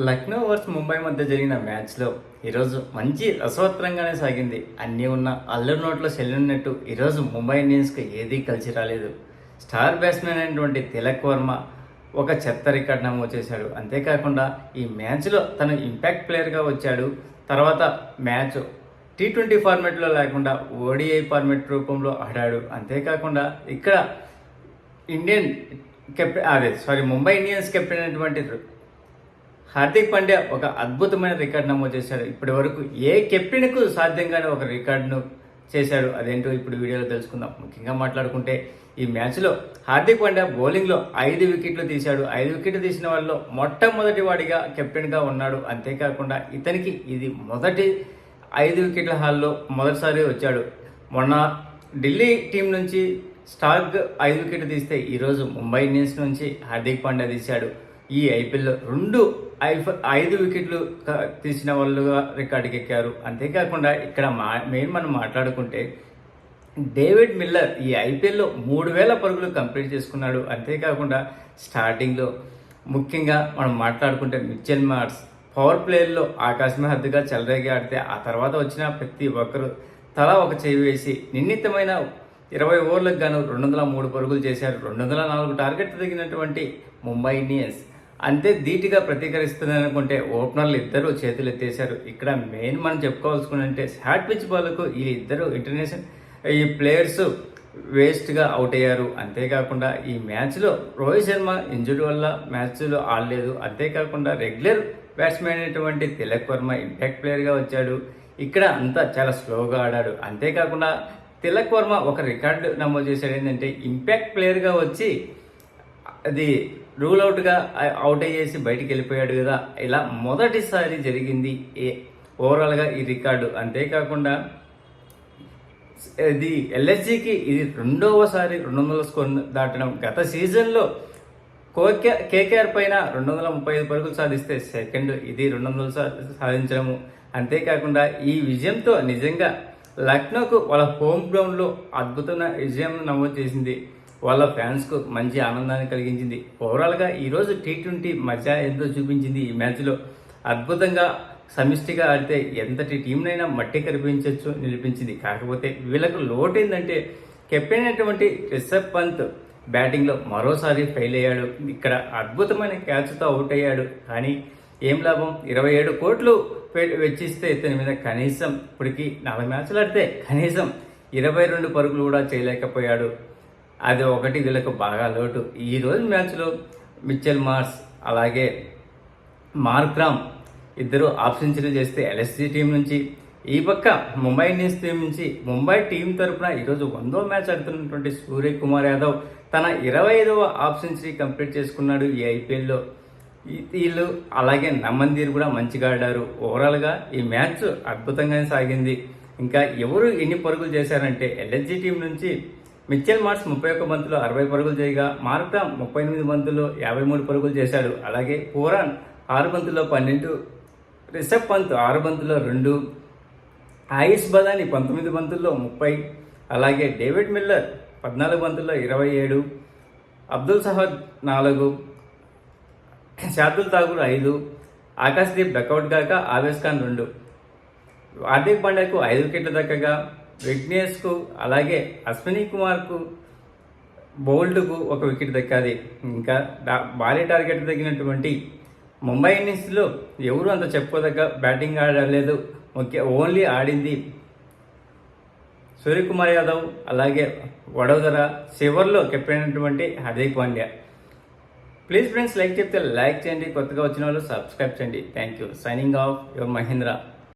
Lucknow verse Mumbai మధ్య జరిగిన మ్యాచ్లో ఈరోజు మంచి రసవత్తరంగానే సాగింది. అన్నీ ఉన్న అల్లరి నోట్లో సెల్లున్నట్టు ఈరోజు ముంబై ఇండియన్స్కి ఏదీ కలిసి రాలేదు. స్టార్ బ్యాట్స్మెన్ అయినటువంటి తిలక్ వర్మ ఒక చెత్త రికార్డ్ నమోదు చేశాడు. అంతేకాకుండా ఈ మ్యాచ్లో తను ఇంపాక్ట్ ప్లేయర్గా వచ్చాడు. తర్వాత మ్యాచ్ T20 ఫార్మాట్లో లేకుండా ODI ఫార్మాట్ రూపంలో ఆడాడు. అంతేకాకుండా ఇక్కడ ముంబై ఇండియన్స్ కెప్టెన్ అయినటువంటి హార్దిక్ పాండ్యా ఒక అద్భుతమైన రికార్డు నమోదు చేశాడు. ఇప్పటి వరకు ఏ కెప్టెన్కు సాధ్యంగానే ఒక రికార్డును చేశాడు. అదేంటో ఇప్పుడు వీడియోలో తెలుసుకుందాం. ముఖ్యంగా మాట్లాడుకుంటే ఈ మ్యాచ్లో హార్దిక్ పాండ్యా బౌలింగ్లో 5 వికెట్లు తీశాడు. 5 వికెట్లు తీసిన వాళ్ళలో మొట్టమొదటి వాడిగా కెప్టెన్గా ఉన్నాడు. అంతేకాకుండా ఇతనికి ఇది మొదటి 5 వికెట్ల హాల్లో మొదటిసారి వచ్చాడు. మొన్న ఢిల్లీ టీం నుంచి స్టార్క్ 5 వికెట్లు తీస్తే ఈరోజు ముంబై ఇండియన్స్ నుంచి హార్దిక్ పాండ్యా తీశాడు. ఈ ఐపీఎల్లో 5 వికెట్లు తీసిన వాళ్ళుగా రికార్డుకి ఎక్కారు. అంతేకాకుండా ఇక్కడ మనం మాట్లాడుకుంటే డేవిడ్ మిల్లర్ ఈ ఐపీఎల్లో 3000 పరుగులు కంప్లీట్ చేసుకున్నాడు. అంతేకాకుండా స్టార్టింగ్లో ముఖ్యంగా మనం మాట్లాడుకుంటే మిచెల్ మార్ష్ పవర్ ప్లేయర్లో ఆకాశమే హద్దుగా చెలరేగి ఆడితే ఆ తర్వాత వచ్చిన ప్రతి ఒక్కరు తలా ఒక చేయి వేసి నిర్ణీతమైన 20 ఓవర్లకు గాను 203 పరుగులు చేశారు. 204 టార్గెట్ తగినటువంటి ముంబై ఇండియన్స్ అంతే ధీటుగా ప్రతీకరిస్తుంది అనుకుంటే ఓపెనర్లు ఇద్దరు చేతులు ఎత్తేశారు. ఇక్కడ మెయిన్ మనం చెప్పుకోవాల్సుకుంటే షార్ట్ పిచ్ బాల్కు ఈ ఇద్దరు ఈ ప్లేయర్స్ వేస్ట్గా అవుట్ అయ్యారు. అంతేకాకుండా ఈ మ్యాచ్లో రోహిత్ శర్మ ఇంజురీ వల్ల మ్యాచ్లో ఆడలేదు. అంతేకాకుండా రెగ్యులర్ బ్యాట్స్మెన్ అయినటువంటి తిలక్ వర్మ ఇంపాక్ట్ ప్లేయర్గా వచ్చాడు. ఇక్కడ అంతా చాలా స్లోగా ఆడాడు. అంతేకాకుండా తిలక్ వర్మ ఒక రికార్డు నమోదు చేశాడు. ఏంటంటే ఇంపాక్ట్ ప్లేయర్గా వచ్చి అది రూల్ అవుట్ అయ్యేసి బయటికి వెళ్ళిపోయాడు కదా. ఇలా మొదటిసారి జరిగింది ఓవరాల్గా ఈ రికార్డు. అంతేకాకుండా ఇది LSGకి ఇది రెండవసారి 200 స్కోర్ దాటడం. గత సీజన్లో KKR పైన 235 పరుగులు సాధిస్తే సెకండ్, ఇది 200 సాధించడము. అంతేకాకుండా ఈ విజయంతో నిజంగా లక్నోకు వాళ్ళ హోమ్ గ్రౌండ్లో అద్భుతమైన విజయం నమోదు చేసింది. వాళ్ళ ఫ్యాన్స్కు మంచి ఆనందాన్ని కలిగించింది. ఓవరాల్గా ఈరోజు T20 మజా ఎంతో చూపించింది. ఈ మ్యాచ్లో అద్భుతంగా సమిష్టిగా ఆడితే ఎంతటి టీంనైనా మట్టి కనిపించవచ్చు నిలిపించింది. కాకపోతే వీళ్ళకు లోటు ఏంటంటే కెప్టెన్ అయినటువంటి రిషబ్ పంత్ బ్యాటింగ్లో మరోసారి ఫెయిల్ అయ్యాడు. ఇక్కడ అద్భుతమైన క్యాచ్తో అవుట్ అయ్యాడు. కానీ ఏం లాభం, 27 కోట్లు వెచ్చిస్తే ఇతని మీద కనీసం ఇప్పటికి 4 మ్యాచ్లు ఆడితే కనీసం 22 పరుగులు కూడా చేయలేకపోయాడు. అది ఒకటి వీళ్ళకు బాగా లోటు. ఈరోజు మ్యాచ్లో మిచెల్ మార్ష్ అలాగే మార్క్రామ్ ఇద్దరు హాఫ్ సెంచరీ చేస్తే LSG టీం నుంచి, ఈ పక్క ముంబై ఇండియన్స్ టీం నుంచి ముంబై టీం తరఫున ఈరోజు 100వ మ్యాచ్ ఆడుతున్నటువంటి సూర్యకుమార్ యాదవ్ తన 25వ హాఫ్ సెంచరీ కంప్లీట్ చేసుకున్నాడు ఈ ఐపీఎల్లో. వీళ్ళు అలాగే నమందీర్ కూడా మంచిగా ఆడారు. ఓవరాల్గా ఈ మ్యాచ్ అద్భుతంగానే సాగింది. ఇంకా ఎవరు ఎన్ని పరుగులు చేశారంటే LSG టీం నుంచి మిచెల్ మార్ష్ 31 బంతుల్లో 60 పరుగులు చేయగా మార్క్రామ్ 38 బంతుల్లో 53 పరుగులు చేశాడు. అలాగే పూరాన్ 6 బంతుల్లో 12, రిషబ్ పంత్ 6 బంతుల్లో 2, ఆయుష్ బదాని 19 బంతుల్లో 30, అలాగే డేవిడ్ మిల్లర్ 14 బంతుల్లో 27, అబ్దుల్ సహద్ 4, శార్దుల్ ఠాకూర్ 5, ఆకాశ్దీప్ డకౌట్ కాక ఆవేశ్ ఖాన్ 2, హార్దిక్ పాండ్యాకు 5 వికెట్లు దక్కగా విఘ్నేష్కు అలాగే అశ్విని కుమార్కు బౌల్డ్కు 1 వికెట్ దక్కాది. ఇంకా భారీ టార్గెట్ తగినటువంటి ముంబై ఇండియన్స్లో ఎవరు అంత చెప్పుకోదగ్గ బ్యాటింగ్ ఆడలేదు. ఓన్లీ ఆడింది సూర్యకుమార్ యాదవ్ అలాగే వడోదర, చివర్లో కెప్టెన్ అయినటువంటి Hardik Pandya. Please friends like చెప్తే లైక్ చేయండి, కొత్తగా వచ్చిన వాళ్ళు సబ్స్క్రైబ్ చేయండి. Thank you. Signing off your Mahindra.